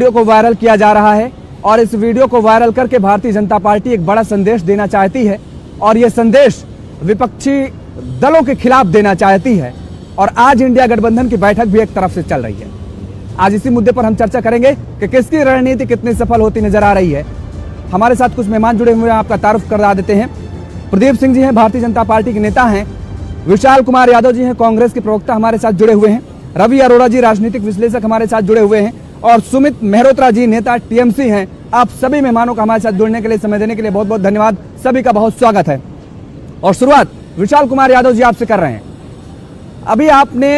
Video को viral किया जा रहा है और इस वीडियो को वायरल करके भारतीय जनता पार्टी एक बड़ा संदेश देना चाहती है और यह संदेश विपक्षी दलों के खिलाफ देना चाहती है। और आज इंडिया गठबंधन की बैठक भी एक तरफ से चल रही है। आज इसी मुद्दे पर हम चर्चा करेंगे कि किसकी रणनीति कितनी सफल होती नजर आ रही है। हमारे साथ कुछ मेहमान जुड़े हुए हैं, आपका तारुफ करा देते हैं। प्रदीप सिंह जी हैं, भारतीय जनता पार्टी के नेता हैं। विशाल कुमार यादव जी हैं, कांग्रेस के प्रवक्ता हमारे साथ जुड़े हुए हैं। रवि अरोड़ा जी राजनीतिक विश्लेषक हमारे साथ जुड़े हुए हैं और सुमित मेहरोत्रा जी नेता टीएमसी हैं। आप सभी मेहमानों का हमारे साथ जुड़ने के लिए, समय देने के लिए बहुत बहुत धन्यवाद। सभी का बहुत स्वागत है। और शुरुआत विशाल कुमार यादव जी आपसे कर रहे हैं। अभी आपने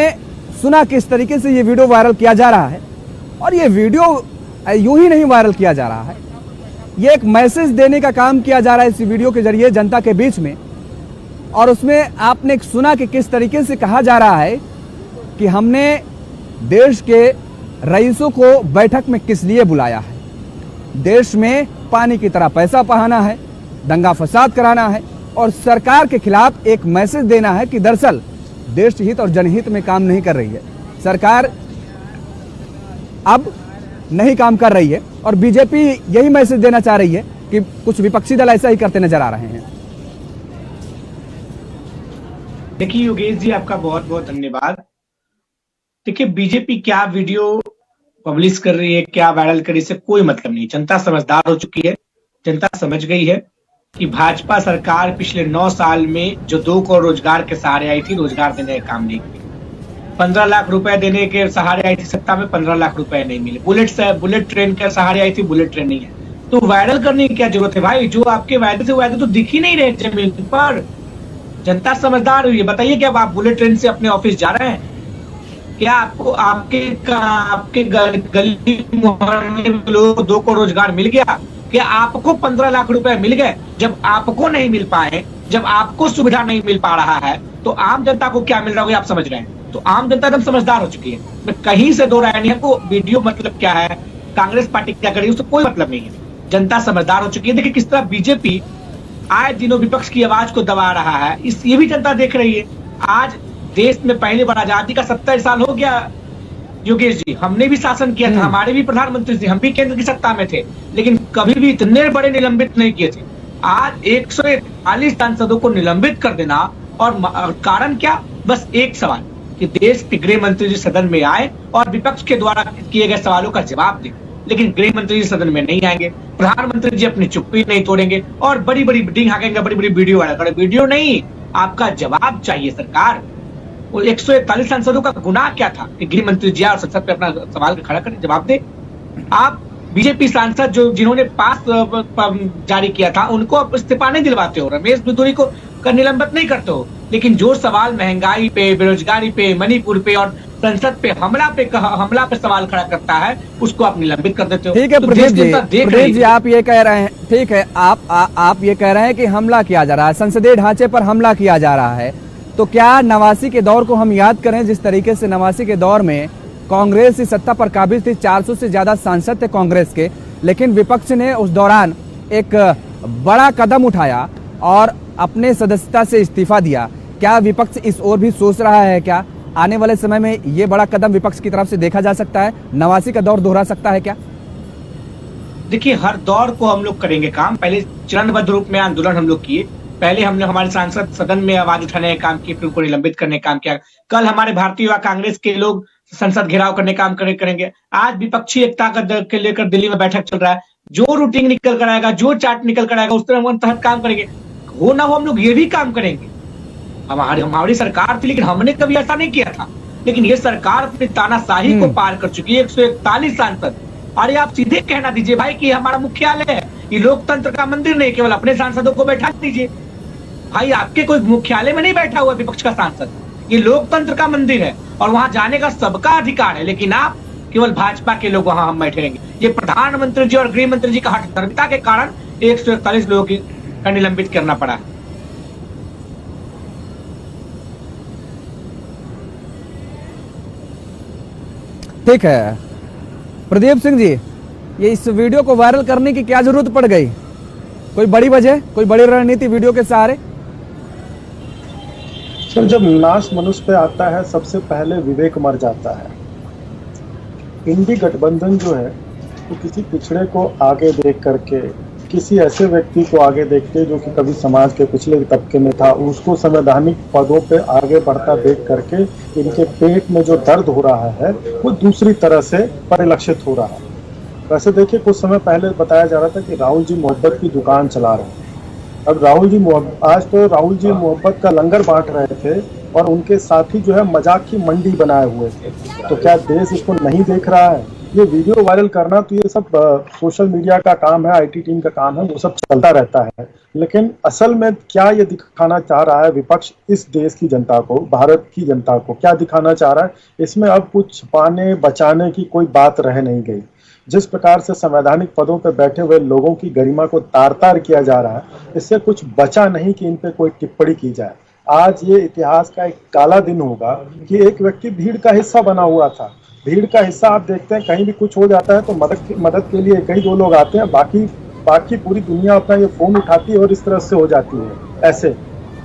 सुना किस तरीके से ये वीडियो वायरल किया जा रहा है और ये वीडियो यूं ही नहीं वायरल किया जा रहा है, ये एक मैसेज देने का काम किया जा रहा है इस वीडियो के जरिए जनता के बीच में। और उसमें आपने सुना कि किस तरीके से कहा जा रहा है कि हमने देश के रईसों को बैठक में किस लिए बुलाया है। देश में पानी की तरह पैसा बहाना है, दंगा फसाद कराना है और सरकार के खिलाफ एक मैसेज देना है कि दरअसल देश हित और जनहित में काम नहीं कर रही है, सरकार अब नहीं काम कर रही है। और बीजेपी यही मैसेज देना चाह रही है कि कुछ विपक्षी दल ऐसा ही करते नजर आ रहे हैं। देखिए योगेश जी, आपका बहुत बहुत धन्यवाद। देखिए बीजेपी क्या वीडियो पब्लिश कर रही है, क्या वायरल कर रही है, इससे कोई मतलब नहीं। जनता समझदार हो चुकी है। जनता समझ गई है कि भाजपा सरकार पिछले 9 साल में जो 2 करोड़ रोजगार के सहारे आई थी, रोजगार देने का काम नहीं किया। 15 लाख रुपए देने के सहारे आई थी सत्ता में, 15 लाख रुपए नहीं मिले। बुलेट ट्रेन के सहारे आई थी, बुलेट ट्रेन नहीं है। तो वायरल करने की क्या जरूरत है भाई? जो आपके वायदे से वायदे तो दिख ही नहीं रहे जमीन पर। जनता समझदार हुई है। बताइए क्या आप बुलेट ट्रेन से अपने ऑफिस जा रहे हैं? क्या आपको आपके गली मोहल्ले में लोगों को 2 करोड़ रोजगार मिल गया? क्या आपको 15 लाख रुपए मिल गए? जब आपको नहीं मिल पाए, जब आपको सुविधा नहीं मिल पा रहा है, तो आम जनता को क्या मिल रहा होगा आप समझ रहे हैं? तो आम जनता एकदम समझदार हो चुकी है। मैं कहीं से दो राय नहीं है। को वीडियो मतलब क्या है, कांग्रेस पार्टी क्या कर रही है, उससे कोई मतलब नहीं है। जनता समझदार हो चुकी है। देखिए किस तरह बीजेपी आए दिनों विपक्ष की आवाज को दबा रहा है, ये भी जनता देख रही है। आज देश में पहली बार आजादी का 70 साल हो गया योगेश जी। हमने भी शासन किया था, हमारे भी प्रधानमंत्री थे, हम भी केंद्र की सत्ता में थे, लेकिन कभी भी इतने बड़े निलंबित नहीं किए थे। आज 141 सांसदों को निलंबित कर देना और कारण क्या? बस एक सवाल कि देश के गृह मंत्री जी सदन में आए और विपक्ष के द्वारा किए गए सवालों का जवाब दें। लेकिन गृह मंत्री जी सदन में नहीं आएंगे, प्रधानमंत्री जी अपनी चुप्पी नहीं तोड़ेंगे और बड़ी बड़ी बिल्डिंग हाँकेंगे, बड़ी बड़ी वीडियो वायरल करें। वीडियो नहीं, आपका जवाब चाहिए सरकार। वो 141 सांसदों का गुनाह क्या था कि गृह मंत्री जी और संसद पे अपना सवाल खड़ा करें, जवाब दे। आप बीजेपी सांसद जिन्होंने पास जारी किया था उनको आप इस्तीफा नहीं दिलवाते हो, रमेश बिदुरी को निलंबित नहीं करते हो, लेकिन जो सवाल महंगाई पे, बेरोजगारी पे, मणिपुर पे और संसद पे हमला पे सवाल खड़ा करता है उसको आप निलंबित कर देते हो। ठीक है प्रदीप जी, आप ये कह रहे हैं, ठीक है, आप ये कह रहे हैं कि हमला किया जा रहा है, संसदीय ढांचे पर हमला किया जा रहा है। तो क्या 89 के दौर को हम याद करें, जिस तरीके से 89 के दौर में कांग्रेस की सत्ता पर काबिज थी, 400 से ज्यादा सांसद थे कांग्रेस के, लेकिन विपक्ष ने उस दौरान एक बड़ा कदम उठाया और अपने सदस्यता से इस्तीफा दिया। क्या विपक्ष इस ओर भी सोच रहा है? क्या आने वाले समय में ये बड़ा कदम विपक्ष की तरफ से देखा जा सकता है? 89 का दौर दोहरा सकता है क्या? देखिए हर दौर को हम लोग करेंगे काम। पहले चरणबद्ध रूप में आंदोलन हम लोग किए, पहले हमने हमारे सांसद सदन में आवाज उठाने का काम किया, फिर उनको निलंबित करने का काम किया। कल हमारे भारतीय युवा कांग्रेस के लोग संसद घेराव करने का काम करेंगे। आज विपक्षी एकता के लेकर दिल्ली में बैठक चल रहा है। जो रूटीन निकल कर आएगा, जो चार्ट निकल कर आएगा, उस तरह हम तहत काम करेंगे। हो ना हो हम लोग ये भी काम करेंगे। हमारी सरकार थी लेकिन हमने कभी ऐसा नहीं किया था। लेकिन ये सरकार अपनी तानाशाही को पार कर चुकी है। 141 सांसद, अरे आप सीधे कहना दीजिए भाई कि हमारा मुख्यालय है, ये लोकतंत्र का मंदिर नहीं, केवल अपने सांसदों को बैठा दीजिए। भाई आपके कोई मुख्यालय में नहीं बैठा हुआ विपक्ष का सांसद, ये लोकतंत्र का मंदिर है और वहां जाने का सबका अधिकार है। लेकिन आप केवल भाजपा के लोग वहां हम बैठे रहेंगे। ये प्रधानमंत्री जी और गृह मंत्री जी का हठधर्मिता के कारण 141 लोगों की निलंबित करना पड़ा है। ठीक है प्रदीप सिंह जी, ये इस वीडियो को वायरल करने की क्या जरूरत पड़ गई? कोई बड़ी वजह, कोई बड़ी रणनीति वीडियो के सहारे? सर, जब नाश मनुष्य पे आता है सबसे पहले विवेक मर जाता है। इंडी गठबंधन जो है तो किसी पिछड़े को आगे देख करके, किसी ऐसे व्यक्ति को आगे देख के जो कि कभी समाज के पिछले तबके में था, उसको संवैधानिक पदों पे आगे बढ़ता देख करके इनके पेट में जो दर्द हो रहा है वो दूसरी तरह से परिलक्षित हो रहा है। वैसे देखिए, कुछ समय पहले बताया जा रहा था कि राहुल जी मोहब्बत की दुकान चला रहे हैं। अब आज तो राहुल जी मोहब्बत का लंगर बांट रहे थे और उनके साथी जो है मजाक की मंडी बनाए हुए थे। तो क्या देश इसको नहीं देख रहा है? ये वीडियो वायरल करना तो ये सब सोशल मीडिया का काम है, आईटी टीम का काम है, वो सब चलता रहता है। लेकिन असल में क्या ये दिखाना चाह रहा है विपक्ष इस देश की जनता को, भारत की जनता को क्या दिखाना चाह रहा है? इसमें अब कुछ छुपाने बचाने की कोई बात रह नहीं गई। जिस प्रकार से संवैधानिक पदों पर बैठे हुए लोगों की गरिमा को तार तार किया जा रहा है, इससे कुछ बचा नहीं कि इन पे कोई टिप्पणी की जाए। आज ये इतिहास का एक काला दिन होगा कि एक व्यक्ति भीड़ का हिस्सा बना हुआ था। भीड़ का हिस्सा आप देखते हैं, कहीं भी कुछ हो जाता है तो मदद के लिए कई दो लोग आते हैं, बाकी पूरी दुनिया अपना ये फोन उठाती है और इस तरह से हो जाती है, ऐसे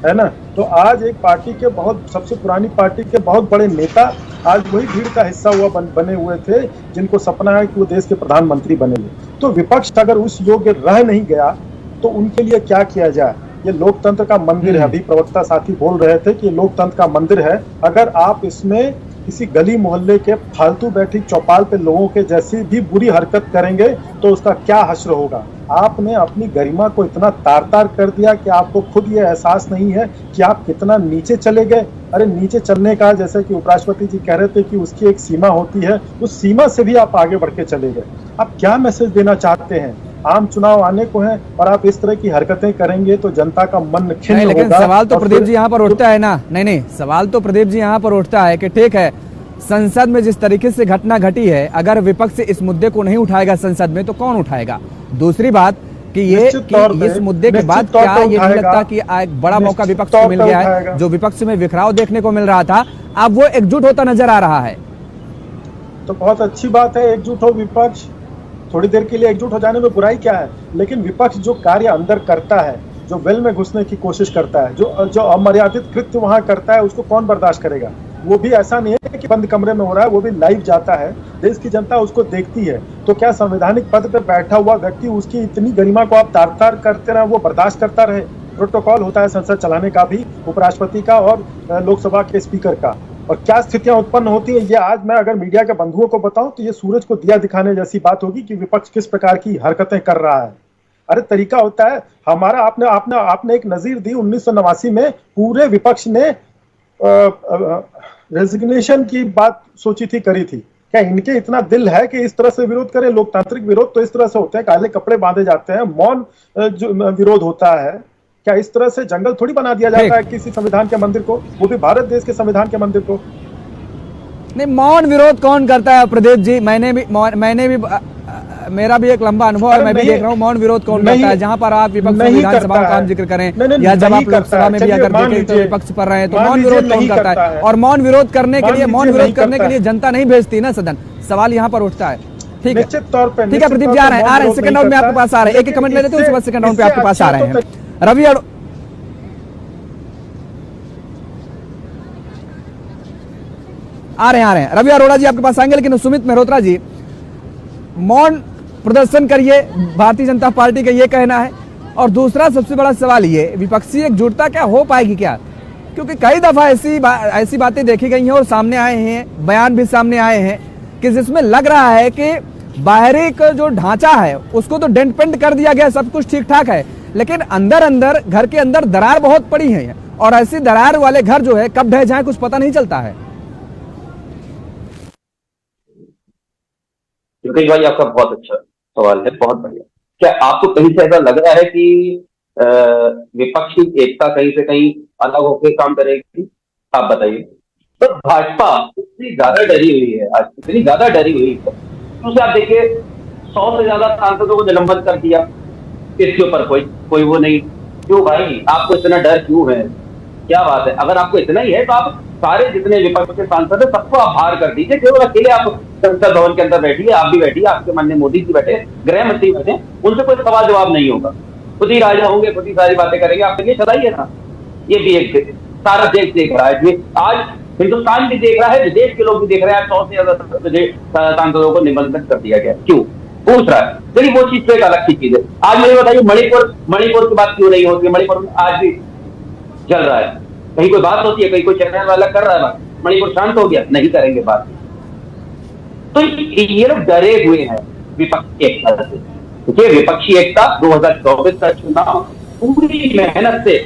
है ना। तो आज एक पार्टी के सबसे पुरानी पार्टी के बहुत बड़े नेता आज वही भीड़ का हिस्सा बने हुए थे जिनको सपना है कि वो देश के प्रधानमंत्री बनेंगे। तो विपक्ष अगर उस योग्य रह नहीं गया तो उनके लिए क्या किया जाए? ये लोकतंत्र का मंदिर है। अभी प्रवक्ता साथी बोल रहे थे कि ये लोकतंत्र का मंदिर है। अगर आप इसमें किसी गली मोहल्ले के फालतू बैठी चौपाल पे लोगों के जैसी भी बुरी हरकत करेंगे तो उसका क्या हश्र होगा? आपने अपनी गरिमा को इतना तार-तार कर दिया कि आपको खुद ये एहसास नहीं है कि आप कितना नीचे चले गए। अरे नीचे चलने का, जैसे कि उपराष्ट्रपति जी कह रहे थे कि उसकी एक सीमा होती है, उस सीमा से भी आप आगे बढ़ के चले गए। आप क्या मैसेज देना चाहते हैं? आम चुनाव आने को हैं और आप इस तरह की हरकतें करेंगे तो जनता का मन खिन्न होगा। लेकिन सवाल तो प्रदीप जी यहाँ पर उठता है ना, नहीं सवाल तो प्रदीप जी यहाँ पर उठता है कि ठीक है, संसद में जिस तरीके से घटना घटी है, अगर विपक्ष इस मुद्दे को नहीं उठाएगा संसद में तो कौन उठाएगा? दूसरी बात कि इस मुद्दे के बाद क्या ये नहीं लगता कि एक बड़ा मौका विपक्ष को मिल गया है? जो विपक्ष में बिखराव देखने को मिल रहा था, अब वो एकजुट होता नजर आ रहा है। तो बहुत अच्छी बात है, एकजुट हो विपक्ष। थोड़ी देर के लिए एकजुट हो जाने में बुराई क्या है? लेकिन विपक्ष जो कार्य अंदर करता है, जो वेल में घुसने की कोशिश करता है, जो अमर्यादित कृत्य वहां करता है, उसको कौन बर्दाश्त करेगा? वो भी ऐसा नहीं है कि बंद कमरे में हो रहा है, वो भी लाइव जाता है, देश की जनता उसको देखती है। तो क्या संवैधानिक पद पर बैठा हुआ व्यक्ति, उसकी इतनी गरिमा को आप तार तार करते रहे, वो बर्दाश्त करता रहे? प्रोटोकॉल होता है संसद चलाने का भी, उपराष्ट्रपति का और लोकसभा के स्पीकर का। और क्या स्थितियां उत्पन्न होती है, ये आज मैं अगर मीडिया के बंधुओं को बताऊं तो ये सूरज को दिया दिखाने जैसी बात होगी कि विपक्ष किस प्रकार की हरकतें कर रहा है। अरे तरीका होता है हमारा। आपने एक नजीर दी 1989 में, पूरे विपक्ष ने रेजिग्नेशन की बात सोची थी, करी थी। क्या इनके इतना दिल है कि इस तरह से विरोध करें? लोकतांत्रिक विरोध तो इस तरह से होते हैं, काले कपड़े बांधे जाते हैं, मौन विरोध होता है। क्या इस तरह से जंगल थोड़ी बना दिया जाता है किसी संविधान के मंदिर को, वो भी भारत देश के संविधान के मंदिर को? नहीं, मौन विरोध कौन करता है प्रदीप जी? मैंने भी मेरा भी एक लंबा अनुभव है, मैं भी देख रहा हूँ मौन विरोध कौन करता है। जहां पर आप विपक्ष विधानसभा का काम जिक्र करें या जब आप लोकसभा में भी अगर देखें तो विपक्ष पर रहे हैं, तो मौन विरोध कौन करता है? और मौन विरोध करने के लिए जनता नहीं भेजती ना सदन। सवाल यहाँ पर उठता है। ठीक है, ठीक है प्रदीप जी, आ रहे हैं सेकंड राउंड में आपके पास आ रहे हैं। एक कमेंट ले लेते हैं, उसके बाद सेकंड राउंड पे आपके पास आ रहे हैं। रवि आ रहे हैं रवि अरोड़ा जी आपके पास आएंगे, लेकिन सुमित मेहरोत्रा जी, मौन प्रदर्शन करिए, भारतीय जनता पार्टी का ये कहना है। और दूसरा सबसे बड़ा सवाल ये, विपक्षी एकजुटता क्या हो पाएगी क्या? क्योंकि कई दफा ऐसी बातें देखी गई हैं और सामने आए हैं, बयान भी सामने आए हैं कि जिसमें लग रहा है कि बाहरी का जो ढांचा है उसको तो डेंट पेंट कर दिया गया, सब कुछ ठीक ठाक है, लेकिन अंदर घर के अंदर दरार बहुत पड़ी है। और ऐसी दरार वाले घर जो है कब ढह जाए कुछ पता नहीं चलता है। योगेश भाई, आपका बहुत अच्छा सवाल है, बहुत बढ़िया। क्या आपको कहीं से ऐसा लग रहा है कि विपक्ष की एकता कहीं से कहीं अलग होकर काम करेगी? आप बताइए। तो भाजपा इतनी ज्यादा डरी हुई है, आज इतनी ज्यादा डरी हुई है, तो आप देखिए 100 से ज्यादा सांसदों को निलंबित कर दिया, इसके ऊपर कोई वो नहीं। क्यों भाई, आपको इतना डर क्यों है? क्या बात है? अगर आपको इतना ही है तो आप सारे जितने विपक्ष के सांसद है सबको आप बाहर कर दीजिए, केवल अकेले आप संसद भवन के अंदर बैठिए, आप भी बैठिए, आपके माननीय मोदी जी बैठे, गृह मंत्री बैठे, उनसे कोई सवाल जवाब नहीं होगा, खुद ही राजा होंगे, खुद ही सारी बातें करेंगे। आप ये चलाइए ना। ये भी एक सारा देश देख रहा है, आज हिंदुस्तान भी देख रहा है, विदेश के लोग भी देख रहे हैं। 100 से ज्यादा सांसदों को निलंबित कर दिया गया। क्यों? पूछ रहा है। चलिए वो चीज तो एक अलग चीज है। आज मुझे बताइए मणिपुर की बात क्यों नहीं होती? मणिपुर में आज भी चल रहा है, कहीं कोई बात होती है, कहीं कोई चैनल वाला कर रहा है बात, मणिपुर शांत हो गया, नहीं करेंगे बात। तो ये लोग डरे हुए हैं विपक्षी एकता से। देखिए विपक्षी एकता 2024 का चुनाव पूरी मेहनत से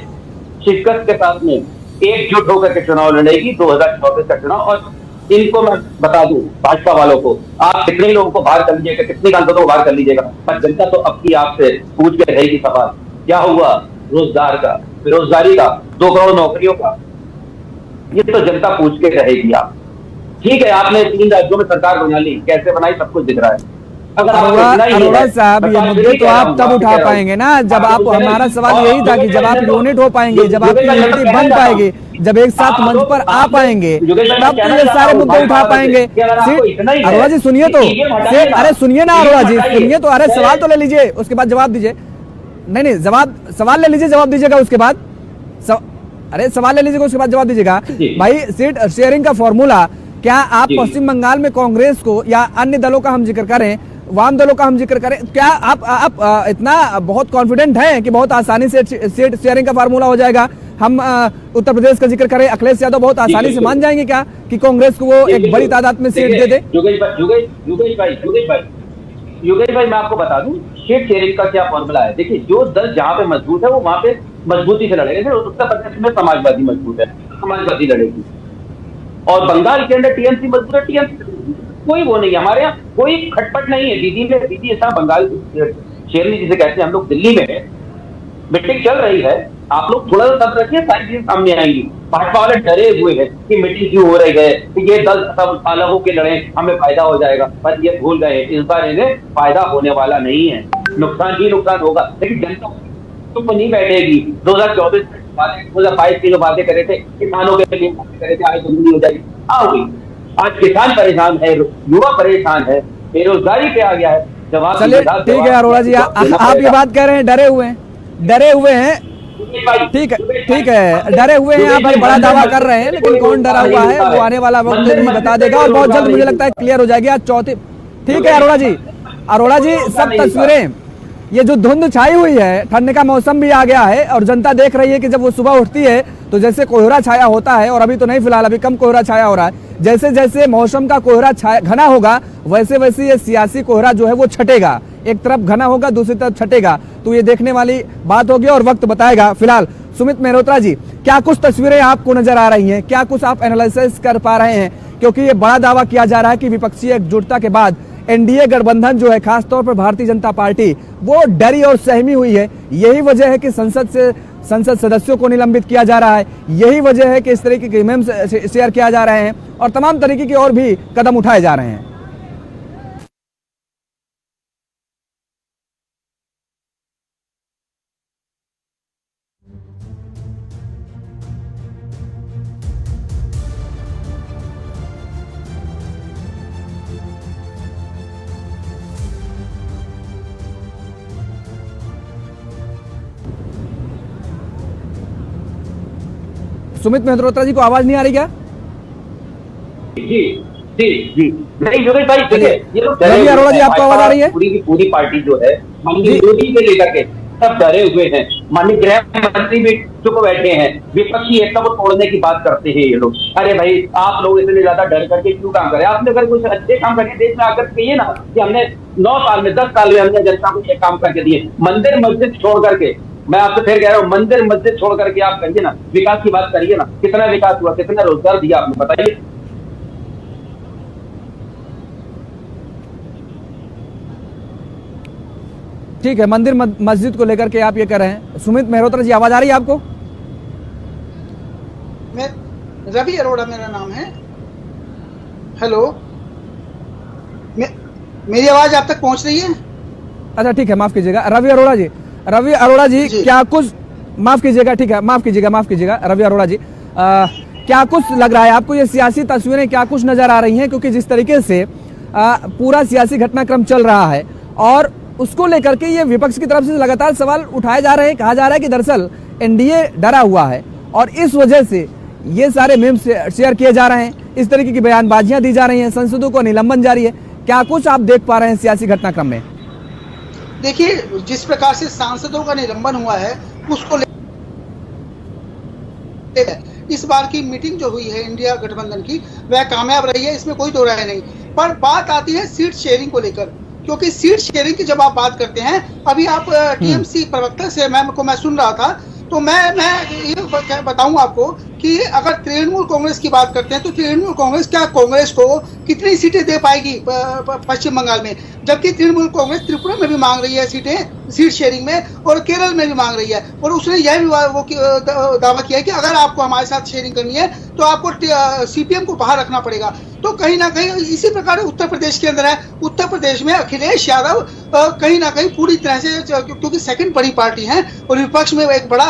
शिद्दत के साथ में एकजुट होकर के चुनाव लड़ेगी 2024 का चुनाव। और इनको मैं बता दूं भाजपा वालों को, आप कितने लोगों को बाहर कर लीजिएगा, कितने सांसदों को बाहर कर लीजिएगा, पर जनता तो अब की आपसे पूछ के रहेगी सवाल, क्या हुआ रोजगार का, बेरोजगारी का, 2 करोड़ नौकरियों का, ये तो जनता पूछ के रहेगी। आप ठीक है, आपने 3 राज्यों में सरकार बना ली, कैसे बनाई सब कुछ दिख रहा है। अरोड़ा साहब ये मुद्दे तो आप तब उठा पाएंगे ना जब आप, हमारा सवाल यही था कि जब आप यूनिट हो पाएंगे, जब आपकी यूनिटी बन पाएगी, जब एक साथ मंच पर आ पाएंगे तब तो ये सारे मुद्दे उठा पाएंगे। अरोड़ा जी सुनिए तो, अरे सुनिए ना अरोड़ा जी सुनिए तो, अरे सवाल तो ले लीजिए उसके बाद जवाब दीजिए। नहीं सवाल ले लीजिए, जवाब दीजिएगा उसके बाद। अरे सवाल ले लीजिएगा उसके बाद जवाब दीजिएगा। भाई सीट शेयरिंग का फॉर्मूला, क्या आप पश्चिम बंगाल में कांग्रेस को या अन्य दलों का हम जिक्र करें, वाम दलों का हम जिक्र करें, क्या आप इतना बहुत कॉन्फिडेंट हैं कि बहुत आसानी से सीट शेयरिंग का फार्मूला हो जाएगा? हम उत्तर प्रदेश का जिक्र करें, अखिलेश यादव बहुत आसानी से मान जाएंगे क्या कि कांग्रेस को वो एक बड़ी तादाद में सीट दे दे? योगेश भाई मैं आपको बता दूं सीट शेयरिंग का क्या फॉर्मूला है। देखिए जो दल जहां पे मजबूत है वो वहां पे मजबूती से लड़ेगा। जैसे उत्तर प्रदेश में समाजवादी मजबूत है, समाजवादी लड़ेगी, और बंगाल के अंदर टीएमसी मजबूत है, टीएमसी कोई वो नहीं है। हमारे यहाँ कोई खटपट नहीं है। दीदी ऐसा बंगाल शेरनी जिसे कहते हैं, हम लोग दिल्ली में है, मीटिंग चल रही है, आप लोग थोड़ा सा सब्र रखिए, सारी चीजें सामने आएंगी। भाजपा वाले डरे हुए हैं कि मीटिंग क्यों हो रही है, कि ये दल सब अलग होकर लड़े, हमें फायदा हो जाएगा, पर ये भूल गए इस बार इन्हें फायदा होने वाला नहीं है, नुकसान ही नुकसान होगा। लेकिन जनता तो नहीं बैठेगी। 2024 2022 की जो बातें करे थे, किसानों के लिए बातें करे थे, आज जिंदगी हो जाएगी, होगी। आज किसान परेशान है, युवा परेशान है, बेरोजगारी पे आ गया है। जवाब चलिए ठीक है अरोड़ा जी, आप ये बात कह रहे हैं डरे हुए हैं, ठीक है डरे हुए हैं, आप बड़ा दावा कर रहे हैं, लेकिन कौन डरा हुआ है वो आने वाला वक्त भी बता देगा, और बहुत जल्द मुझे लगता है क्लियर हो जाएगी। आज चौथी, ठीक है अरोड़ा जी सब तस्वीरें, ये जो धुंध छाई हुई है, ठंड का मौसम भी आ गया है, और जनता देख रही है कि जब वो सुबह उठती है तो जैसे कोहरा छाया होता है, और अभी तो नहीं फिलहाल, अभी कम कोहरा छाया हो रहा है, जैसे जैसे मौसम का कोहरा घना होगा वैसे वैसे ये सियासी कोहरा जो है वो छटेगा, एक तरफ घना होगा दूसरी तरफ छटेगा, तो ये देखने वाली बात होगी और वक्त बताएगा। फिलहाल सुमित मेहरोत्रा जी, क्या कुछ तस्वीरें आपको नजर आ रही हैं, क्या कुछ आप एनालिसिस कर पा रहे हैं? क्योंकि ये बड़ा दावा किया जा रहा है कि विपक्षी एकजुटता के बाद एनडीए गठबंधन जो है, खासतौर पर भारतीय जनता पार्टी, वो डरी और सहमी हुई है। यही वजह है कि संसद सदस्यों को निलंबित किया जा रहा है, यही वजह है कि इस तरीके के मेम्स शेयर किया जा रहे हैं और तमाम तरीके के और भी कदम उठाए जा रहे हैं। सुमित मेहरोत्रा जी को आवाज नहीं आ रही क्या? जी नहीं योगेश भाई, ये लोग रवि अरोड़ा जी आपको आवाज आ रही है? पूरी पार्टी जो है माननीय मोदी से लेकर के सब डरे हुए हैं। माननीय गृह मंत्री भी चुप बैठे हैं, विपक्षी एकता को तोड़ने की बात करते हैं ये लोग। अरे भाई आप लोग इतने ज्यादा डर करके क्यों काम करें? आपने अगर कुछ अच्छे काम करके देश में आकर कहिए ना कि हमने 9 साल में 10 साल में हमने जनता को ये काम करके दिए। मंदिर मस्जिद छोड़ करके, मैं आपसे फिर कह रहा हूँ, मंदिर मस्जिद छोड़ करके आप करिए ना, विकास की बात करिए ना। कितना विकास हुआ, कितना रोजगार दिया आपने, बताइए। ठीक है, मंदिर मस्जिद को लेकर के आप ये कह रहे हैं। सुमित मेहरोत्रा जी आवाज आ रही है आपको? मैं रवि अरोड़ा मेरा नाम है। हेलो, मेरी आवाज आप तक पहुंच रही है? अच्छा ठीक है, माफ कीजिएगा रवि अरोड़ा जी क्या कुछ, माफ कीजिएगा, ठीक है माफ कीजिएगा रवि अरोड़ा जी, क्या कुछ लग रहा है आपको, ये सियासी तस्वीरें क्या कुछ नजर आ रही हैं? क्योंकि जिस तरीके से पूरा सियासी घटनाक्रम चल रहा है और उसको लेकर के ये विपक्ष की तरफ से लगातार सवाल उठाए जा रहे हैं, कहा जा रहा है कि दरअसल एनडीए डरा हुआ है और इस वजह से ये सारे मेम्स शेयर किए जा रहे हैं, इस तरीके की बयानबाजियां दी जा रही हैं, संसदों को निलंबन जारी है। क्या कुछ आप देख पा रहे हैं सियासी घटनाक्रम में? देखिए, जिस प्रकार से सांसदों का निलंबन हुआ है उसको इस बार की मीटिंग जो हुई है इंडिया गठबंधन की, वह कामयाब रही है, इसमें कोई दो राय नहीं। पर बात आती है सीट शेयरिंग को लेकर, क्योंकि सीट शेयरिंग की जब आप बात करते हैं, अभी आप टीएमसी प्रवक्ता से मैं सुन रहा था, तो मैं ये बताऊं आपको कि अगर तृणमूल कांग्रेस की बात करते हैं तो तृणमूल कांग्रेस क्या कांग्रेस को कितनी सीटें दे पाएगी पश्चिम बंगाल में, जबकि तृणमूल कांग्रेस त्रिपुरा में भी मांग रही है सीट शेयरिंग में और केरल में भी मांग रही है। और उसने यह भी दावा किया है कि अगर आपको हमारे साथ शेयरिंग करनी है तो आपको सीपीएम को बाहर रखना पड़ेगा। तो कहीं ना कहीं इसी प्रकार उत्तर प्रदेश के अंदर है, उत्तर प्रदेश में अखिलेश यादव कहीं ना कहीं पूरी तरह से, क्योंकि सेकंड बड़ी पार्टी है और विपक्ष में एक बड़ा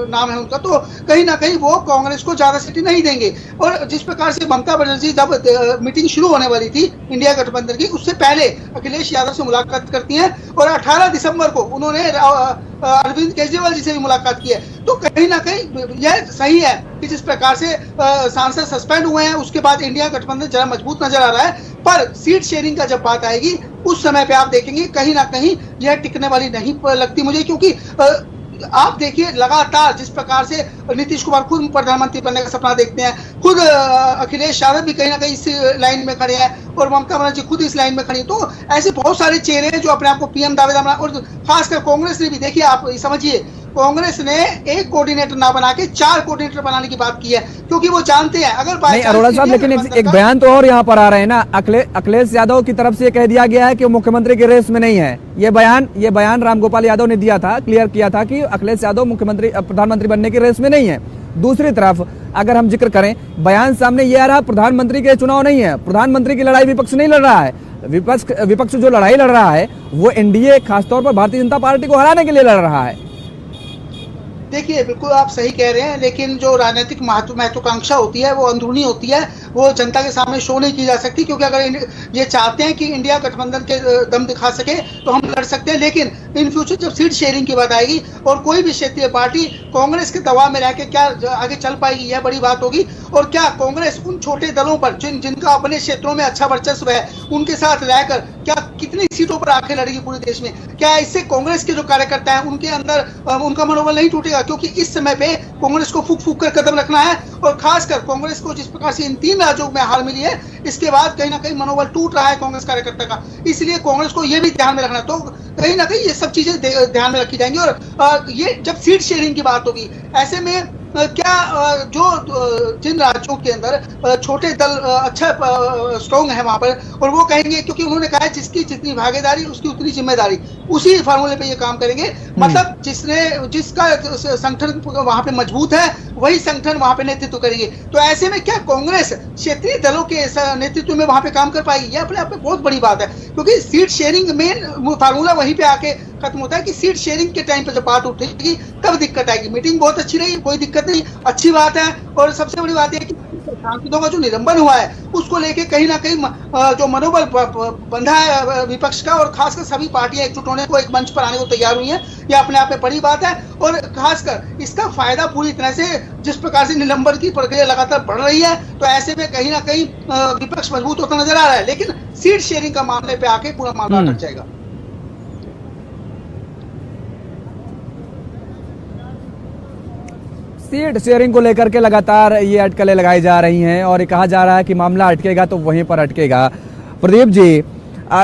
नाम है उनका, तो कहीं ना कहीं वो कांग्रेस को ज्यादा सीटें नहीं देंगे। और जिस प्रकार से ममता बनर्जी जब मीटिंग शुरू होने वाली थी इंडिया गठबंधन की, उससे पहले अखिलेश यादव से मुलाकात करती हैं और 18 दिसंबर को उन्होंने अरविंद केजरीवाल जी से भी मुलाकात की है। तो कहीं ना कहीं यह सही है कि जिस प्रकार से सांसद सस्पेंड हुए हैं उसके बाद इंडिया गठबंधन जरा मजबूत नजर आ रहा है, पर सीट शेयरिंग का जब बात आएगी उस समय पे आप देखेंगे कहीं ना कहीं यह टिकने वाली नहीं लगती मुझे, क्योंकि आप देखिए लगातार जिस प्रकार से नीतीश कुमार खुद प्रधानमंत्री बनने का सपना देखते हैं, खुद अखिलेश यादव भी कहीं ना कहीं इस लाइन में खड़े हैं और ममता बनर्जी खुद इस लाइन में खड़ी है। तो ऐसे बहुत सारे चेहरे हैं जो अपने आप को पीएम दावेदार बना, और खासकर कांग्रेस ने भी, देखिए आप समझिए, कांग्रेस ने एक कोऑर्डिनेटर ना बना के 4 कोऑर्डिनेटर बनाने की बात की है, क्योंकि वो जानते हैं अगर नहीं अरोड़ा साहब, लेकिन एक बयान तो और यहाँ पर आ रहे हैं ना, अखिलेश यादव की तरफ से कह दिया गया है कि वो मुख्यमंत्री की रेस में नहीं है। ये बयान रामगोपाल यादव ने दिया था, क्लियर किया था कि अखिलेश यादव प्रधानमंत्री बनने की रेस में नहीं है। दूसरी तरफ अगर हम जिक्र करें, बयान सामने ये आ रहा, प्रधानमंत्री के चुनाव नहीं है, प्रधानमंत्री की लड़ाई विपक्ष नहीं लड़ रहा है। विपक्ष जो लड़ाई लड़ रहा है वो एनडीए, खासतौर पर भारतीय जनता पार्टी को हराने के लिए लड़ रहा है। देखिए, बिल्कुल आप सही कह रहे हैं, लेकिन जो राजनीतिक महत्वाकांक्षा होती है वो अंदरूनी होती है, वो जनता के सामने शो नहीं की जा सकती। क्योंकि अगर ये चाहते हैं कि इंडिया गठबंधन के दम दिखा सके तो हम लड़ सकते हैं, लेकिन इन फ्यूचर जब सीट शेयरिंग की बात आएगी और कोई भी क्षेत्रीय पार्टी कांग्रेस के दबाव में रह के क्या आगे चल पाएगी, यह बड़ी बात होगी। और क्या कांग्रेस उन छोटे दलों पर जिनका अपने क्षेत्रों में अच्छा वर्चस्व है उनके साथ रहकर क्या कितनी सीटों पर आखिर लड़ेगी पूरे देश में? क्या इससे कांग्रेस के जो कार्यकर्ता हैं उनके अंदर उनका मनोबल नहीं टूटेगा? क्योंकि इस समय पे कांग्रेस को फूक फूक कर कदम रखना है, और खासकर कांग्रेस को जिस प्रकार से इन 3 राज्यों में हार मिली है, इसके बाद कहीं ना कहीं मनोबल टूट रहा है कांग्रेस कार्यकर्ता का। इसलिए कांग्रेस को यह भी ध्यान में रखना, तो कहीं ना कहीं ये सब चीजें ध्यान में रखी जाएंगी। और ये जब सीट शेयरिंग की बात होगी, ऐसे में क्या जो जिन राज्यों के अंदर छोटे दल अच्छा स्ट्रॉन्ग है वहां पर, और वो कहेंगे, क्योंकि उन्होंने कहा है जिसकी जितनी भागीदारी उसकी उतनी जिम्मेदारी, उसी फार्मूले पे ये काम करेंगे। मतलब जिसका संगठन वहां पे मजबूत है वही संगठन वहां पे नेतृत्व करेंगे। तो ऐसे में क्या कांग्रेस क्षेत्रीय दलों के नेतृत्व में वहां पे काम कर पाएगी? यह अपने आप में बहुत बड़ी बात है, क्योंकि सीट शेयरिंग मेन फार्मूला वहीं पे आके खत्म होता है कि सीट शेयरिंग के टाइम पे जब बात उठेगी तब दिक्कत आएगी। मीटिंग बहुत अच्छी रही, कोई दिक्कत नहीं, अच्छी बात है। और सबसे बड़ी बात है कि सांसदों का जो निलंबन हुआ है उसको लेके कहीं ना कहीं जो मनोबल बंधा है विपक्ष का, और खासकर सभी पार्टियां एकजुट होने को, एक मंच पर आने को तैयार हुई हैं, यह अपने आप में बड़ी बात है। और खासकर इसका फायदा पूरी तरह से जिस प्रकार से निलंबन की प्रक्रिया लगातार बढ़ रही है, तो ऐसे में कहीं ना कहीं विपक्ष मजबूत होता नजर आ रहा है। लेकिन सीट शेयरिंग का मामले पे आके पूरा मामला अटक जाएगा। सीट शेयरिंग को लेकर के लगातार ये अटकलें लगाई जा रही हैं और ये कहा जा रहा है कि मामला अटकेगा तो वहीं पर अटकेगा। प्रदीप जी,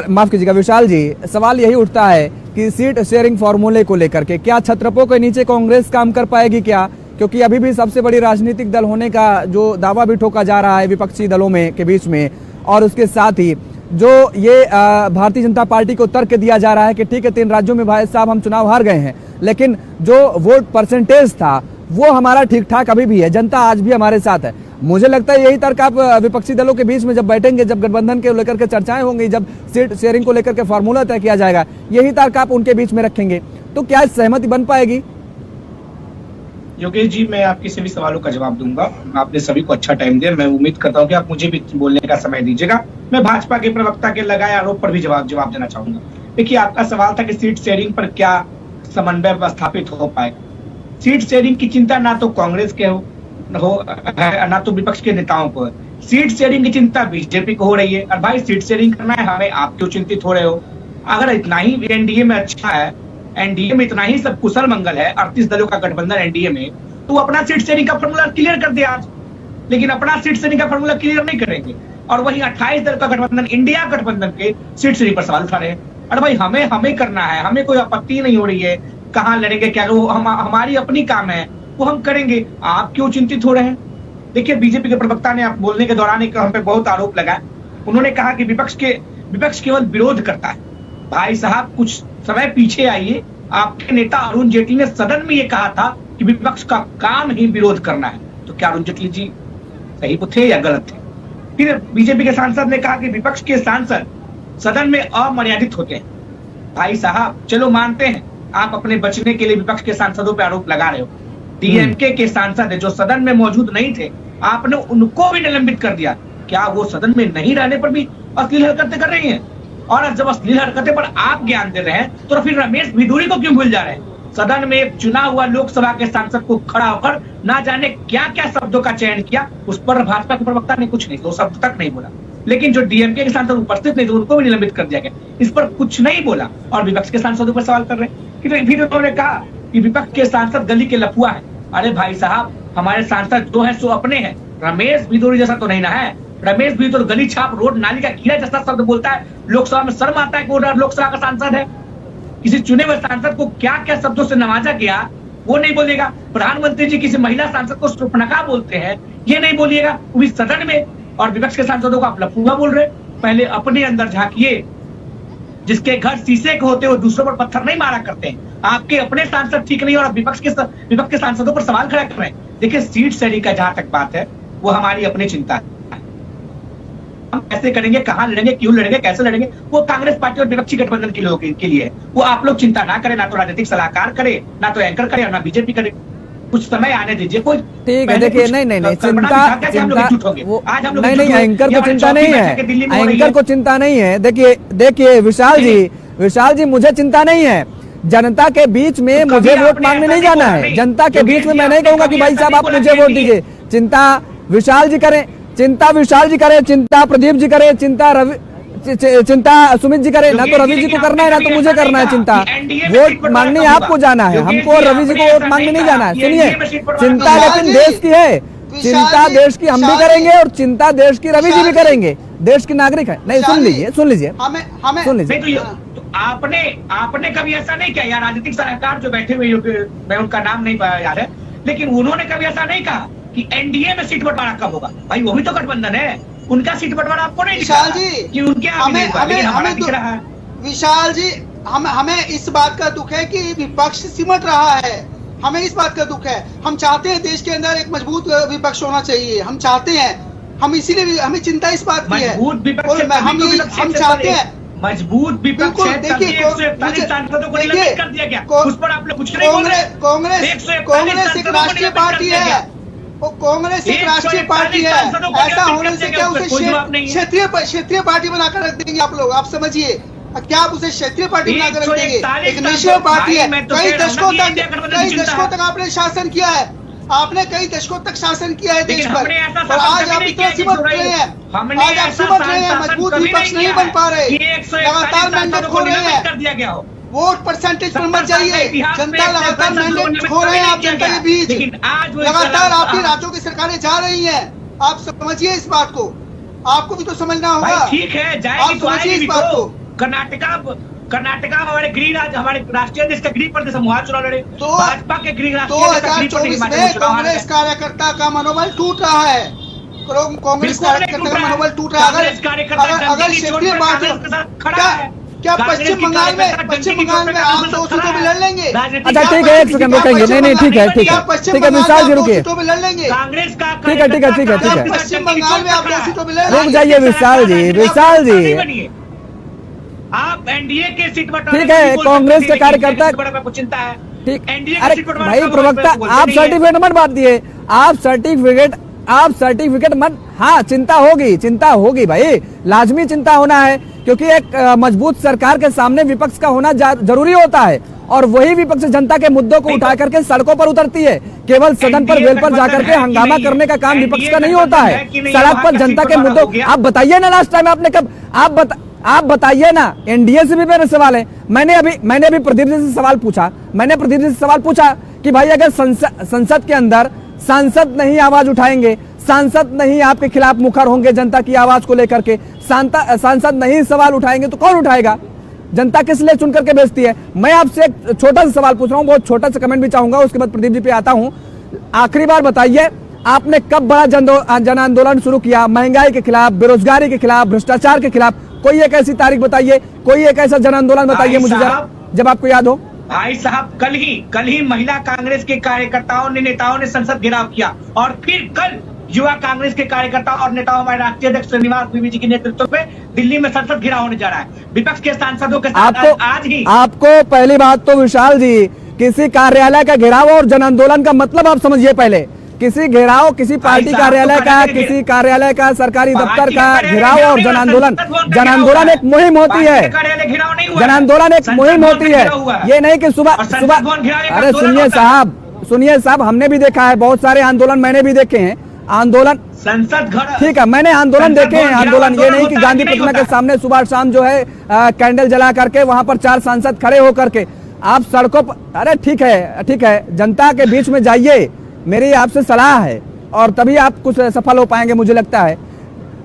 माफ कीजिएगा विशाल जी, सवाल यही उठता है कि सीट शेयरिंग फॉर्मूले को लेकर के क्या छत्रपों के नीचे कांग्रेस काम कर पाएगी क्या? क्योंकि अभी भी सबसे बड़ी राजनीतिक दल होने का जो दावा भी ठोका जा रहा है विपक्षी दलों में के बीच में, और उसके साथ ही जो ये भारतीय जनता पार्टी को तर्क दिया जा रहा है कि ठीक है 3 राज्यों में भाई साहब हम चुनाव हार गए हैं, लेकिन जो वोट परसेंटेज था वो हमारा ठीक ठाक अभी भी है, जनता आज भी हमारे साथ है। मुझे लगता है यही तर्क आप विपक्षी दलों के बीच में जब बैठेंगे, जब गठबंधन के लेकर के चर्चाएं होंगी, जब सीट शेयरिंग को लेकर के फॉर्मूला तय किया जाएगा, यही तर्क आप उनके बीच में रखेंगे, तो क्या सहमति बन पाएगी? योगेश जी, मैं आपके सभी सवालों का जवाब दूंगा। आपने सभी को अच्छा टाइम दिया, मैं उम्मीद करता हूं कि आप मुझे भी बोलने का समय दीजिएगा। मैं भाजपा के प्रवक्ता के लगाए आरोप पर भी जवाब देना चाहूंगा। देखिए, आपका सवाल था कि सीट शेयरिंग पर क्या समन्वय स्थापित हो पाएगा। सीट शेयरिंग की चिंता ना तो कांग्रेस के हो ना तो विपक्ष के नेताओं को। सीट शेयरिंग की चिंता बीजेपी को हो रही है। और भाई सीट शेयरिंग करना है हमें, आप क्यों चिंतित हो रहे हो? अगर इतना ही एनडीए में अच्छा है, एनडीए में इतना ही सब कुशल मंगल है, 38 दलों का गठबंधन एनडीए में, तो अपना सीट शेयरिंग का फॉर्मूला क्लियर कर दे आज। लेकिन अपना सीट शेयरिंग का फॉर्मूला क्लियर नहीं करेंगे और वही 28 दल का गठबंधन, इंडिया गठबंधन के सीट शेयरिंग पर सवाल उठा रहे हैं। अरे भाई हमें करना है, हमें कोई आपत्ति नहीं हो रही है, कहाँ लड़ेंगे क्या, हमारी अपनी काम है वो हम करेंगे, आप क्यों चिंतित हो रहे हैं? देखिए बीजेपी के प्रवक्ता ने आप बोलने के दौरान एक हम पे बहुत आरोप लगाया। उन्होंने कहा कि विपक्ष केवल विरोध करता है। भाई साहब कुछ समय पीछे आइए, आपके नेता अरुण जेटली ने सदन में ये कहा था कि विपक्ष का काम ही विरोध करना है। तो क्या अरुण जेटली जी सही थे या गलत थे? फिर बीजेपी के सांसद ने कहा कि विपक्ष के सांसद सदन में अमर्यादित होते हैं। भाई साहब चलो मानते हैं आप अपने बचने के लिए विपक्ष के सांसदों पर आरोप लगा रहे हो। डीएमके के सांसद है जो सदन में मौजूद नहीं थे, आपने उनको भी निलंबित कर दिया। क्या वो सदन में नहीं रहने पर भी अश्लील हरकतें कर रही हैं? और जब अश्लील हरकतें पर आप ज्ञान दे रहे हैं तो फिर रमेश भिदुरी को क्यों भूल जा रहे हैं? सदन में एक चुना हुआ लोकसभा के सांसद को खड़ा होकर ना जाने क्या क्या शब्दों का चयन किया, उस पर भाजपा के प्रवक्ता ने कुछ नहीं, 2 शब्द तक नहीं बोला। लेकिन जो डीएमके के सांसद उपस्थित नहीं थे उनको भी निलंबित कर दिया गया, इस पर कुछ नहीं बोला और विपक्ष के सांसदों पर सवाल कर रहे हैं। फिर उन्होंने कहा कि विपक्ष के सांसद गली के लफुआ है। अरे भाई साहब हमारे सांसद जो है सो अपने हैं, रमेश भिदुरी जैसा तो नहीं ना है। रमेश भिदुरी तो गली छाप रोड नाली का कीड़ा जैसा शब्द बोलता है, लोकसभा में शर्म आता है कि वो लोकसभा का सांसद है। किसी चुने हुए सांसद को क्या क्या शब्दों से नवाजा गया वो नहीं बोलेगा। प्रधानमंत्री जी किसी महिला सांसद को शूर्पणखा बोलते हैं, ये नहीं बोलिएगा, वो भी सदन में। और विपक्ष के सांसदों को आप लफुआ बोल रहे। पहले अपने अंदर झांकिए, जिसके घर शीशे के होते हो दूसरों पर पत्थर नहीं मारा करते हैं। आपके अपने सांसद ठीक नहीं और आप विपक्ष के सांसदों पर सवाल खड़ा कर रहे हैं। देखिए सीट शेयरिंग का जहां तक बात है वो हमारी अपनी चिंता है, हम कैसे करेंगे, कहां लड़ेंगे, क्यों लड़ेंगे, कैसे लड़ेंगे, वो कांग्रेस पार्टी और विपक्षी गठबंधन के लोगों के लिए है। वो आप लोग चिंता ना करें, ना तो राजनीतिक सलाहकार करे, ना तो एंकर करे और ना बीजेपी करे। कुछ समय आने दीजिए। कोई ठीक है, देखिए नहीं चिंता आज हम लोग नहीं एंकर को चिंता नहीं है, एंकर को चिंता नहीं है। देखिए विशाल जी मुझे चिंता नहीं है। जनता के बीच में मुझे वोट मांगने नहीं जाना है। जनता के बीच में मैं नहीं कहूंगा कि भाई साहब आप मुझे वोट दीजिए। चिंता विशाल जी करें, चिंता प्रदीप जी करें, चिंता सुमित जी करे, ना तो रवि जी को करना है ना तो मुझे करना है चिंता। वोट मांगने आपको जाना है, हमको रवि जी को वोट मांगने नहीं जाना है। सुनिए, चिंता लेकिन देश की है, चिंता देश की हम भी करेंगे और चिंता देश की रवि जी भी करेंगे, देश की नागरिक है। नहीं सुन लीजिए सुन लीजिए। आपने कभी ऐसा नहीं किया, या राजनीतिक सलाहकार जो बैठे हुए, मैं उनका नाम नहीं याद है, लेकिन उन्होंने कभी ऐसा नहीं कहा कि एनडीए में सीट बंटवारा कब होगा। भाई वो भी तो गठबंधन है, उनका सीट बंटवारा आपको नहीं विशाल जी कि उनके हमें दिख रहा है। विशाल जी हमें इस बात का दुख है कि विपक्ष सिमट रहा है, हमें इस बात का दुख है। हम चाहते हैं देश के अंदर एक मजबूत विपक्ष होना चाहिए, हम चाहते हैं, हम इसीलिए हमें चिंता इस बात की है। हम चाहते हैं मजबूत विपक्ष है। देखिए कांग्रेस एक राष्ट्रीय पार्टी है, कांग्रेस एक राष्ट्रीय पार्टी है। ऐसा होने से क्या उसे क्षेत्रीय पार्टी बनाकर रख देंगे आप लोग? आप समझिए, क्या आप उसे क्षेत्रीय पार्टी बनाकर रख देंगे? एक नेशनल पार्टी है। कई दशकों तक आपने शासन किया है, आपने कई दशकों तक शासन किया है देश पर, और आज आप इतना सिमट रहे हैं, आज आप सिमट रहे हैं, मजबूत विपक्ष नहीं बन पा रहे, लगातार मैंडेट खो रहे हैं। वोट परसेंटेज पर मत जाइए, जनता लगातार मैंडेट खो रहे हैं आप जनता के बीच, लगातार आपकी राज्यों की सरकारें जा रही हैं। आप समझिए इस बात को, आपको भी तो समझना होगा। ठीक है, आप समझिए इस बात को। कर्नाटका हमारे गृह राज्य, हमारे राष्ट्रीय देश का गृह प्रदेश, हम वहां चुनाव लड़े। भाजपा के गृह राज्य 2024 में कांग्रेस कार्यकर्ता का मनोबल टूट रहा है, कांग्रेस कार्यकर्ता का मनोबल टूट रहा है। अगर क्षेत्रीय पार्टी, क्या पश्चिम बंगाल में आप 2 सीटों में लड़ लेंगे? अच्छा ठीक है, एक सेकंड रुकेंगे। नहीं ठीक है विशाल जी रुकिए, लड़ लेंगे। कांग्रेस का ठीक है पश्चिम बंगाल में आप 2 सीटों में रुक जाइए विशाल जी। आप एनडीए के सीट पर ठीक है, कांग्रेस के कार्यकर्ता चिंता है। ठीक, अरे भाई प्रवक्ता आप सर्टिफिकेट मत बात दिए, आप सर्टिफिकेट आप सर्टिफिकेट मत, हाँ चिंता होगी भाई, लाजमी चिंता होना है, क्योंकि एक मजबूत सरकार के सामने विपक्ष का होना जरूरी होता है, और वही विपक्ष जनता के मुद्दों को उठा करके सड़कों पर उतरती है। केवल सदन पर वेल पर जाकर के हंगामा करने का काम विपक्ष का नहीं होता है, सड़क पर जनता के मुद्दों। आप बताइए ना, लास्ट टाइम आपने कब, आप बताइए ना, एनडीए से भी मेरे सवाल है। मैंने अभी प्रदीप जी से सवाल पूछा कि भाई अगर संसद के अंदर सांसद नहीं आवाज उठाएंगे, सांसद नहीं आपके खिलाफ मुखर होंगे जनता की आवाज को लेकर के, सांसद नहीं सवाल उठाएंगे तो कौन उठाएगा? जनता किस लिए चुन करके भेजती है? मैं आपसे एक छोटा सा सवाल पूछ रहा हूं, बहुत छोटा सा कमेंट भी चाहूंगा, उसके बाद प्रदीप जी पे आता हूं। आखिरी बार बताइए, आपने कब बड़ा जन आंदोलन शुरू किया? महंगाई के खिलाफ, बेरोजगारी के खिलाफ, भ्रष्टाचार के खिलाफ, कोई एक ऐसी तारीख बताइए, कोई एक ऐसा जन आंदोलन बताइए मुझे जरा, जब आपको याद हो। भाई साहब, कल ही महिला कांग्रेस के कार्यकर्ताओं ने, नेताओं ने संसद घेराव किया, और फिर कल युवा कांग्रेस के कार्यकर्ता और नेताओं, हमारे राष्ट्रीय अध्यक्ष श्रीनिवास बीवी जी के नेतृत्व में दिल्ली में संसद घेराव होने जा रहा है विपक्ष के सांसदों के साथ। आज ही आपको पहली बात तो विशाल जी, किसी कार्यालय का घेराव और जन आंदोलन का मतलब आप समझिए पहले। किसी घेराव, किसी पार्टी कार्यालय का, किसी कार्यालय का, सरकारी दफ्तर का घेराव और जन आंदोलन एक मुहिम होती है। जन आंदोलन एक मुहिम होती है, ये नहीं कि सुबह। अरे सुनिए साहब, हमने भी देखा है बहुत सारे आंदोलन, मैंने भी देखे हैं आंदोलन। संसद घर, ठीक है, मैंने आंदोलन देखे हैं। आंदोलन ये नहीं कि गांधी प्रतिमा के सामने सुबह शाम जो है कैंडल जला करके वहां पर 4 सांसद खड़े होकर के आप सड़कों पर। अरे ठीक है, जनता के बीच में जाइए, मेरी आपसे सलाह है, और तभी आप कुछ सफल हो पाएंगे मुझे लगता है।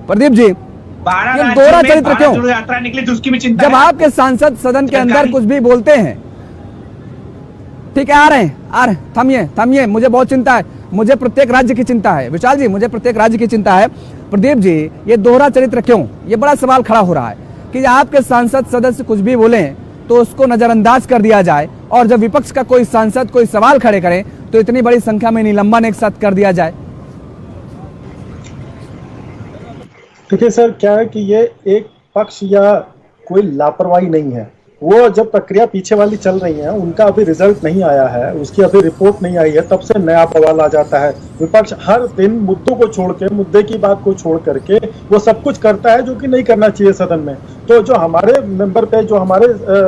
प्रदीप जी, ये दोहरा चरित्र क्यों? यात्रा निकली तो उसकी भी चिंता जब आपके सांसद सदन के अंदर कुछ भी बोलते हैं, ठीक है, आ रहे हैं, थमिए, मुझे बहुत चिंता है, मुझे प्रत्येक राज्य की चिंता है। विशाल जी, मुझे प्रत्येक राज्य की चिंता है। प्रदीप जी, ये दोहरा चरित्र क्यों? ये बड़ा सवाल खड़ा हो रहा है कि आपके सांसद सदस्य कुछ भी बोले तो उसको नजरअंदाज कर दिया जाए, और जब विपक्ष का कोई सांसद कोई सवाल खड़े करे तो इतनी बड़ी संख्या में निलंबन एक साथ कर दिया जाए। देखिए सर, क्या है कि ये एक पक्ष या कोई लापरवाही नहीं है। वो जब प्रक्रिया पीछे वाली चल रही है, उनका अभी रिजल्ट नहीं आया है, उसकी अभी रिपोर्ट नहीं आई है, तब से नया बवाल आ जाता है। विपक्ष हर दिन मुद्दों को छोड़ के, मुद्दे की बात को छोड़ करके वो सब कुछ करता है जो कि नहीं करना चाहिए सदन में। तो जो हमारे मेंबर पे, जो हमारे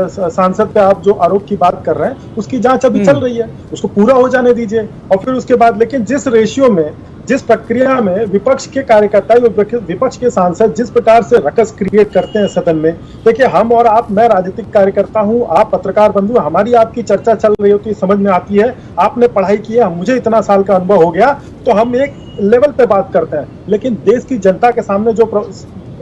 सांसद पे आप जो आरोप की बात कर रहे हैं, उसकी जांच अभी चल रही है, उसको पूरा हो जाने दीजिए, और फिर उसके बाद। लेकिन जिस रेशियो में, जिस प्रक्रिया में विपक्ष के कार्यकर्ता, विपक्ष के सांसद जिस प्रकार से रकस क्रिएट करते हैं सदन में, देखिए हम और आप, मैं राजनीतिक कार्यकर्ता हूं, आप पत्रकार बंधु, हमारी आपकी चर्चा चल रही होती है, समझ में आती है, आपने पढ़ाई की है, मुझे इतना साल का अनुभव हो गया, तो हम एक लेवल पे बात करते हैं। लेकिन देश की जनता के सामने जो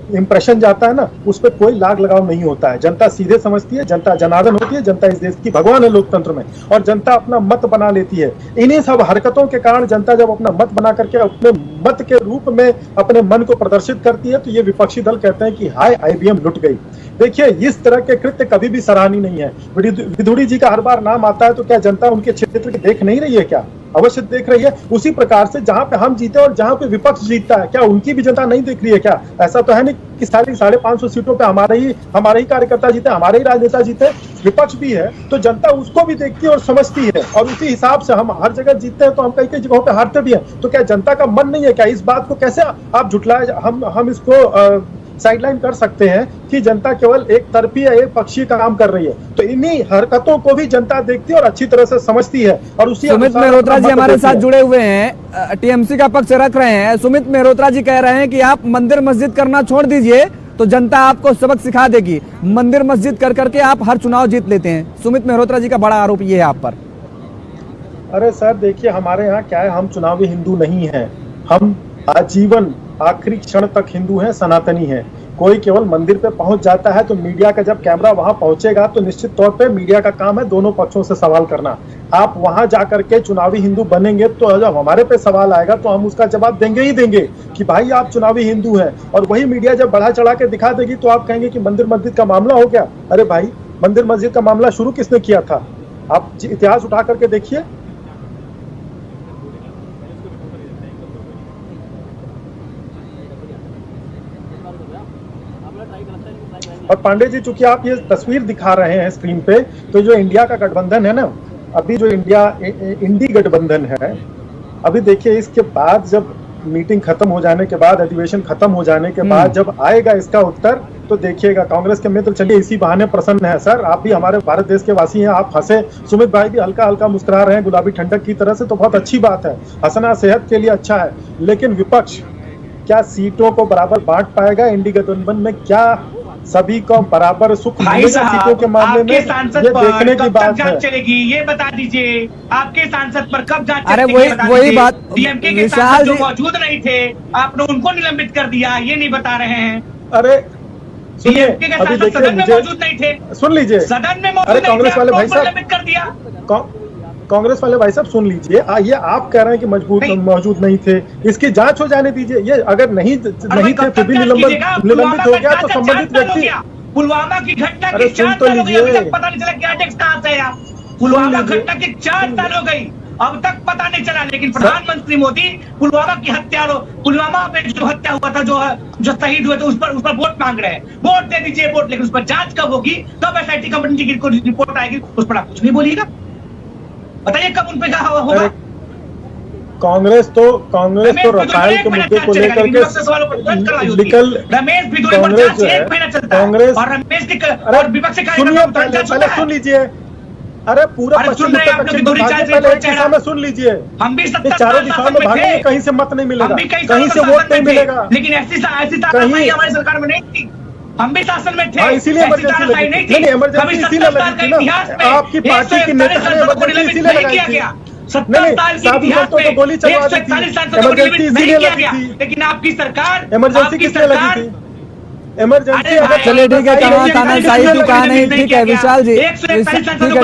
इंप्रेशन जाता है ना, उस पर कोई लाग लगाव नहीं होता है। जनता सीधे समझती है, जनता जनार्दन होती है, जनता इस देश की भगवान है लोकतंत्र में, और जनता अपना मत बना लेती है। इन्हीं सब हरकतों के कारण जनता जब अपना मत बना करके अपने मत के रूप में अपने मन को प्रदर्शित करती है, तो ये विपक्षी दल कहते हैं कि हाय IBM लुट गई। देखिए, इस तरह के कृत्य कभी भी सराहनीय नहीं है। विधुड़ी जी का हर बार नाम आता है तो क्या जनता उनके क्षेत्र की देख नहीं रही है? क्या अवश्य देख रही है। उसी प्रकार से जहां पे हम जीते और जहां पे विपक्ष जीतता है, क्या उनकी भी जनता नहीं देख रही है? क्या ऐसा तो है नहीं कि सारी 550 सीटों पे हमारे ही कार्यकर्ता जीते, हमारे ही राजनेता जीते? विपक्ष भी है तो जनता उसको भी देखती है और समझती है, और उसी हिसाब से हम हर जगह जीतते हैं, तो हम कई कई जगहों पे हारते भी हैं। तो क्या जनता का मन नहीं है? क्या इस बात को कैसे आप झुठलाए, हम इसको साइडलाइन कर सकते हैं कि जनता केवल एक तरफी या एक पक्षीय काम कर रही है? तो इन्हीं हरकतों को भी जनता देखती है और अच्छी तरह से समझती है, और उसी सुमित मेहरोत्रा जी हमारे साथ जुड़े हुए हैं, टीएमसी का पक्ष रख रहे हैं। सुमित मेहरोत्रा जी कह रहे हैं कि आप मंदिर मस्जिद करना छोड़ दीजिए तो जनता आपको सबक सिखा देगी। मंदिर मस्जिद कर करके आप हर चुनाव जीत लेते हैं। सुमित मेहरोत्रा जी का बड़ा आरोप ये है आप पर। अरे सर देखिए, हमारे यहाँ क्या है, हम चुनावी हिंदू नहीं हैं, हम आजीवन आखिरी क्षण तक हिंदू हैं, सनातनी हैं। कोई केवल मंदिर पे पहुंच जाता है तो मीडिया का जब कैमरा वहां पहुंचेगा तो निश्चित तौर पे मीडिया का काम है दोनों पक्षों से सवाल करना। आप वहां जाकर के चुनावी हिंदू बनेंगे तो जब हमारे पे सवाल आएगा तो हम उसका जवाब देंगे ही देंगे कि भाई आप चुनावी हिंदू हैं, और वही मीडिया जब बढ़ा चढ़ा के दिखा देगी तो आप कहेंगे कि मंदिर मस्जिद का मामला हो गया। अरे भाई, मंदिर मस्जिद का मामला शुरू किसने किया था? आप इतिहास उठा करके देखिए। और पांडे जी, चूंकि आप ये तस्वीर दिखा रहे हैं स्क्रीन पे, तो जो इंडिया का गठबंधन है ना, अभी जो इंडी गठबंधन है, अभी देखिए इसके बाद जब मीटिंग खत्म हो जाने के बाद, अधिवेशन खत्म हो जाने के बाद जब आएगा इसका उत्तर, तो देखिएगा कांग्रेस के मित्र चलिए इसी बहाने प्रसन्न है सर, आप भी हमारे भारत देश के वासी हैं, आप हंसे, सुमित भाई भी हल्का हल्का मुस्कुरा रहे हैं गुलाबी ठंडक की तरह से, तो बहुत अच्छी बात है, हंसना सेहत के लिए अच्छा है। लेकिन विपक्ष क्या सीटों को बराबर बांट पाएगा? इंडी गठबंधन में क्या सभी को बराबर सुख मिलेगा सीटों के मामले में? ये देखने की बात है। चलेगी ये बता दीजिए, आपके सांसद पर कब जांच? अरे वही बात, डीएमके के सांसद जो मौजूद नहीं थे, आपने उनको निलंबित कर दिया, ये नहीं बता रहे हैं। अरे सुनिए, डीएमके के अभी सांसद देखिए सदन में मौजूद नहीं थे, सुन लीजिए, सदन में मौजूद अरे नहीं कांग्रेस थे, वाले भाई आपको साहब निलंबित कर दिया। कांग्रेस वाले भाई साहब सुन लीजिए, ये आप कह रहे हैं कि मौजूद नहीं थे, इसकी जांच हो जाने दीजिए। ये अगर नहीं थे फिर भी निलंबित हो गया तो संबंधित व्यक्ति, पुलवामा की घटना अरे की 4 तो साल हो गए, अभी लीजिए, तक पता नहीं चला क्या टैक्स कहां से आया। पुलवामा घटना की 4 साल हो गई, अब तक पता नहीं चला। लेकिन प्रधानमंत्री मोदी पुलवामा की पुलवामा में जो हत्या हुआ था, जो शहीद हुए थे, उस पर वोट मांग रहे हैं। वोट दे दीजिए वोट, लेकिन उस पर जांच कब होगी, कब एसआईटी कमेटी की रिपोर्ट आएगी, उस पर आप कुछ नहीं बोलिएगा। बताइए कब उन पे कहा होगा? कांग्रेस तो रफाल के मुद्दे को लेकर के निकल, कांग्रेस जो है, कांग्रेस, और विपक्ष से सुनिए, पहले सुन लीजिए, अरे पूरा पश्चिम उत्तर दक्षिण पहले एक दिशा में सुन लीजिए, हम भी चारों दिशाओं में भागेंगे, कहीं से मत नहीं मिलेगा, कहीं से वोट नहीं मिलेगा, लेकिन ऐसी कहीं हमारी सरकार में नहीं थी, हम भी शासन में थे, इसीलिए इमरजेंसी लगी थी। नहीं, इमरजेंसी इसीलिए लगी थी ना, आपकी पार्टी की नेता ने इमरजेंसी इसीलिए लगाई थी। नहीं, साधु संतों को गोली चलवा दी थी, इमरजेंसी इसीलिए लगी थी। लेकिन आपकी सरकार, इमरजेंसी किसने लगी थी? इमरजेंसी चलिए ठीक है, कहाँ तानाशाही की कहा नहीं, ठीक है विशाल जी, ठीक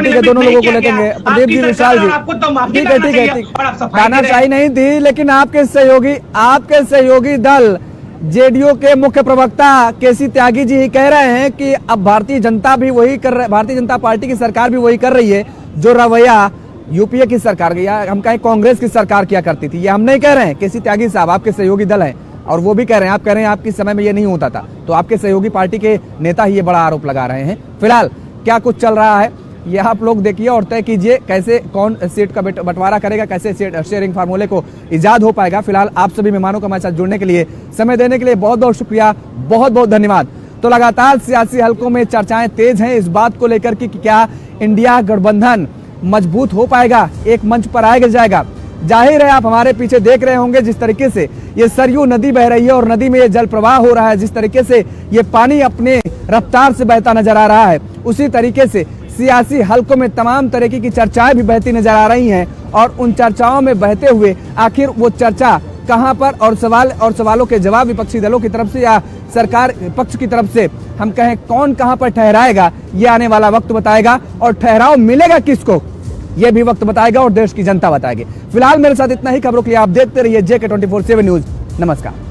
है, दोनों लोगों को लेंगे, प्रदीप जी, विशाल जी, ठीक है, तानाशाही नहीं थी, लेकिन आपके सहयोगी दल जेडीयू के मुख्य प्रवक्ता केसी त्यागी जी ही कह रहे हैं कि अब भारतीय जनता पार्टी की सरकार भी वही कर रही है जो रवैया यूपीए की सरकार, या हम कहें कांग्रेस की सरकार किया करती थी। ये हम नहीं कह रहे हैं, केसी त्यागी साहब आपके सहयोगी दल हैं, और वो भी कह रहे हैं, आप कह रहे हैं आपके समय में ये नहीं होता था, तो आपके सहयोगी पार्टी के नेता ही ये बड़ा आरोप लगा रहे हैं। फिलहाल क्या कुछ चल रहा है ये आप लोग देखिए और तय कीजिए, कैसे कौन सीट का बंटवारा करेगा, कैसे शेयरिंग फार्मूले को इजाद हो पाएगा। फिलहाल आप सभी मेहमानों को हमारे साथ जुड़ने के लिए, समय देने के लिए बहुत बहुत शुक्रिया, बहुत बहुत धन्यवाद। तो लगातार सियासी हलकों में चर्चाएं तेज हैं इस बात को लेकर कि क्या इंडिया गठबंधन मजबूत हो पाएगा, एक मंच पर आएगा जाएगा। जाहिर है आप हमारे पीछे देख रहे होंगे जिस तरीके से ये सरयू नदी बह रही है और नदी में ये जल प्रवाह हो रहा है, जिस तरीके से ये पानी अपने रफ्तार से बहता नजर आ रहा है, उसी तरीके से सियासी हलकों में तमाम तरीके की चर्चाएं भी बहती नजर आ रही हैं। और उन चर्चाओं में बहते हुए आखिर वो चर्चा कहां पर, और सवालों के जवाब विपक्षी दलों की तरफ से या सरकार पक्ष की तरफ से हम कहें कौन कहां पर ठहराएगा, ये आने वाला वक्त बताएगा। और ठहराव मिलेगा किसको, ये भी वक्त बताएगा और देश की जनता बताएगी। फिलहाल मेरे साथ इतना ही, खबरों के लिए आप देखते रहिए JK24/7 न्यूज। नमस्कार।